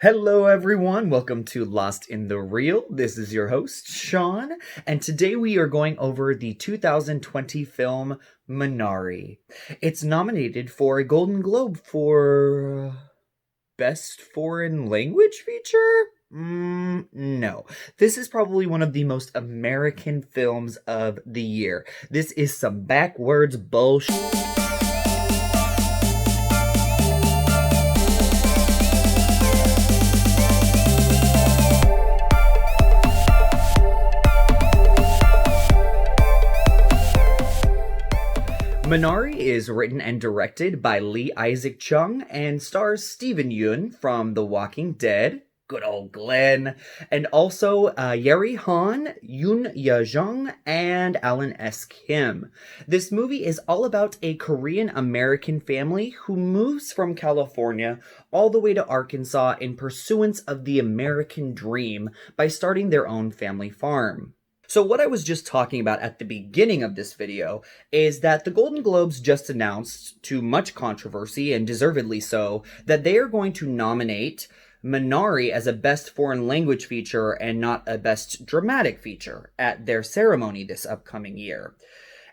Hello, everyone. Welcome to Lost in the Reel. This is your host, Shawn, and today we are going over the 2020 film Minari. It's nominated for a Golden Globe for Best Foreign Language Feature? No. This is probably one of the most American films of the year. This is some backwards bullshit. Minari is written and directed by Lee Isaac Chung and stars Steven Yeun from The Walking Dead, good old Glenn, and also Yeri, Yuh-jung, and Alan S. Kim. This movie is all about a Korean American family who moves from California all the way to Arkansas in pursuance of the American dream by starting their own family farm. So what I was just talking about at the beginning of this video is that the Golden Globes just announced, to much controversy and deservedly so, that they are going to nominate Minari as a Best Foreign Language Feature and not a Best Dramatic Feature at their ceremony this upcoming year.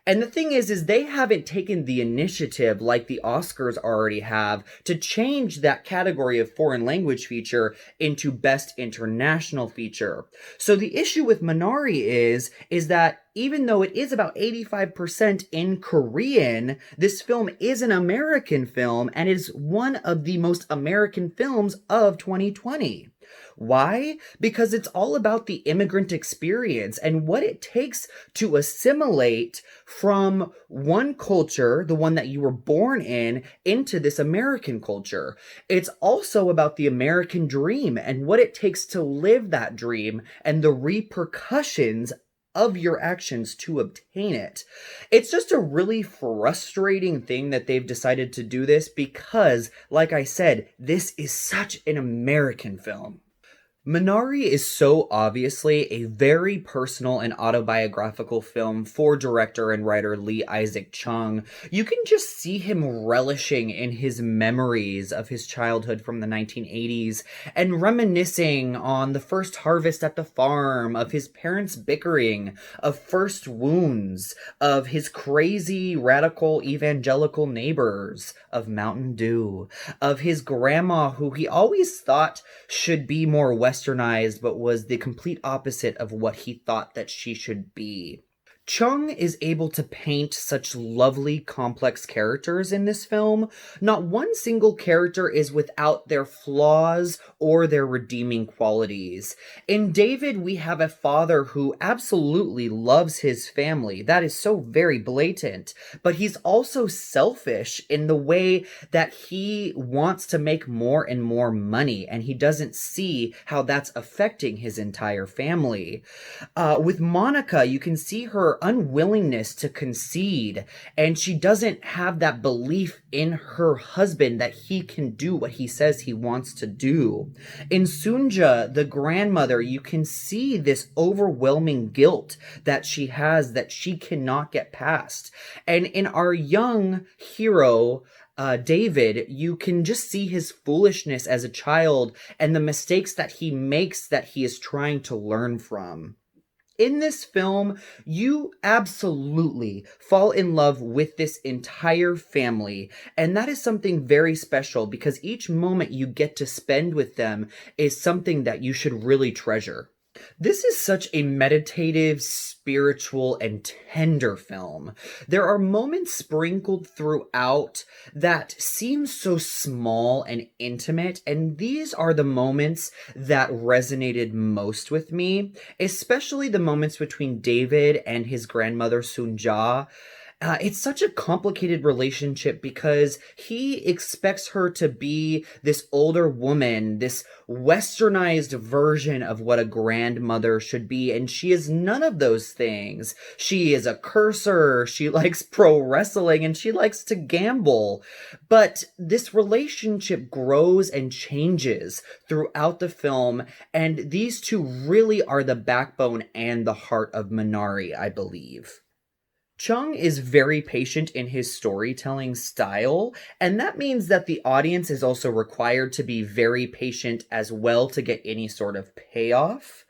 And the thing is they haven't taken the initiative like the Oscars already have to change that category of foreign language feature into Best International Feature. So the issue with Minari is that even though it is about 85% in Korean, this film is an American film and is one of the most American films of 2020. Why? Because it's all about the immigrant experience and what it takes to assimilate from one culture, the one that you were born in, into this American culture. It's also about the American dream and what it takes to live that dream and the repercussions of your actions to obtain it. It's just a really frustrating thing that they've decided to do this because, like I said, this is such an American film. Minari is so obviously a very personal and autobiographical film for director and writer Lee Isaac Chung. You can just see him relishing in his memories of his childhood from the 1980s and reminiscing on the first harvest at the farm, of his parents bickering, of first wounds, of his crazy radical evangelical neighbors, of Mountain Dew, of his grandma who he always thought should be more westernized but was the complete opposite of what he thought that she should be. Chung is able to paint such lovely, complex characters in this film. Not one single character is without their flaws or their redeeming qualities. In David, we have a father who absolutely loves his family. That is so very blatant. But he's also selfish in the way that he wants to make more and more money, and he doesn't see how that's affecting his entire family. With Monica, you can see her unwillingness to concede, and she doesn't have that belief in her husband that he can do what he says he wants to do. In Sunja, the grandmother, you can see this overwhelming guilt that she has that she cannot get past. And in our young hero, David, you can just see his foolishness as a child and the mistakes that he makes that he is trying to learn from. In this film, you absolutely fall in love with this entire family, and that is something very special because each moment you get to spend with them is something that you should really treasure. This is such a meditative, spiritual, and tender film. There are moments sprinkled throughout that seem so small and intimate, and these are the moments that resonated most with me, especially the moments between David and his grandmother Sunja. It's such a complicated relationship because he expects her to be this older woman, this westernized version of what a grandmother should be, and she is none of those things. She is a cursor, she likes pro wrestling, and she likes to gamble. But this relationship grows and changes throughout the film, and these two really are the backbone and the heart of Minari, I believe. Chung is very patient in his storytelling style, and that means that the audience is also required to be very patient as well to get any sort of payoff.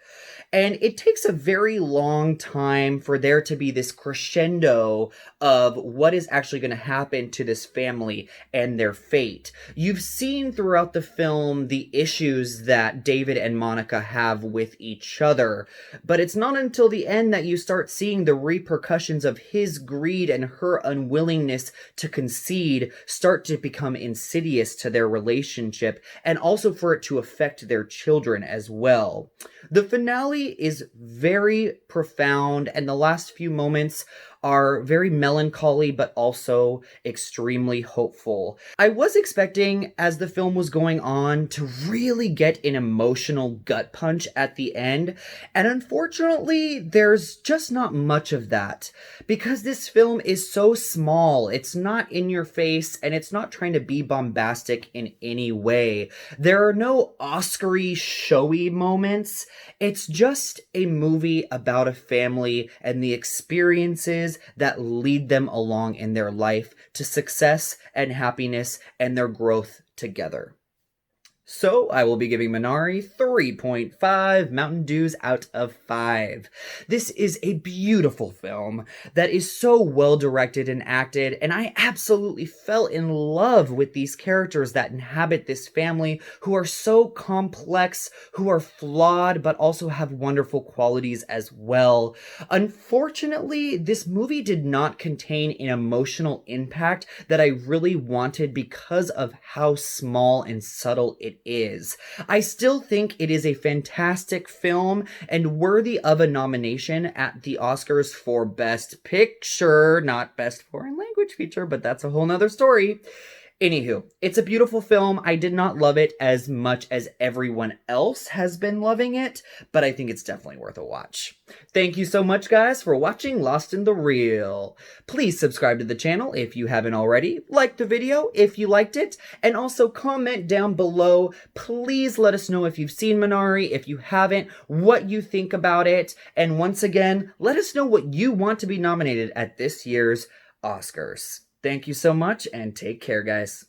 And it takes a very long time for there to be this crescendo of what is actually going to happen to this family and their fate. You've seen throughout the film the issues that David and Monica have with each other, but it's not until the end that you start seeing the repercussions of his greed and her unwillingness to concede start to become insidious to their relationship, and also for it to affect their children as well. The finale is very profound, and the last few moments are very melancholy but also extremely hopeful. I was expecting, as the film was going on, to really get an emotional gut punch at the end, and unfortunately, there's just not much of that. Because this film is so small, it's not in your face, and it's not trying to be bombastic in any way. There are no Oscar-y, showy moments. It's just a movie about a family and the experiences that lead them along in their life to success and happiness and their growth together. So I will be giving Minari 3.5 Mountain Dews out of 5. This is a beautiful film that is so well directed and acted, and I absolutely fell in love with these characters that inhabit this family who are so complex, who are flawed, but also have wonderful qualities as well. Unfortunately, this movie did not contain an emotional impact that I really wanted because of how small and subtle it is. I still think it is a fantastic film and worthy of a nomination at the Oscars for Best Picture, not Best Foreign Language Feature, but that's a whole nother story. Anywho, it's a beautiful film. I did not love it as much as everyone else has been loving it, but I think it's definitely worth a watch. Thank you so much, guys, for watching Lost in the Reel. Please subscribe to the channel if you haven't already, like the video if you liked it, and also comment down below. Please let us know if you've seen Minari, if you haven't, what you think about it, and once again, let us know what you want to be nominated at this year's Oscars. Thank you so much, and take care, guys.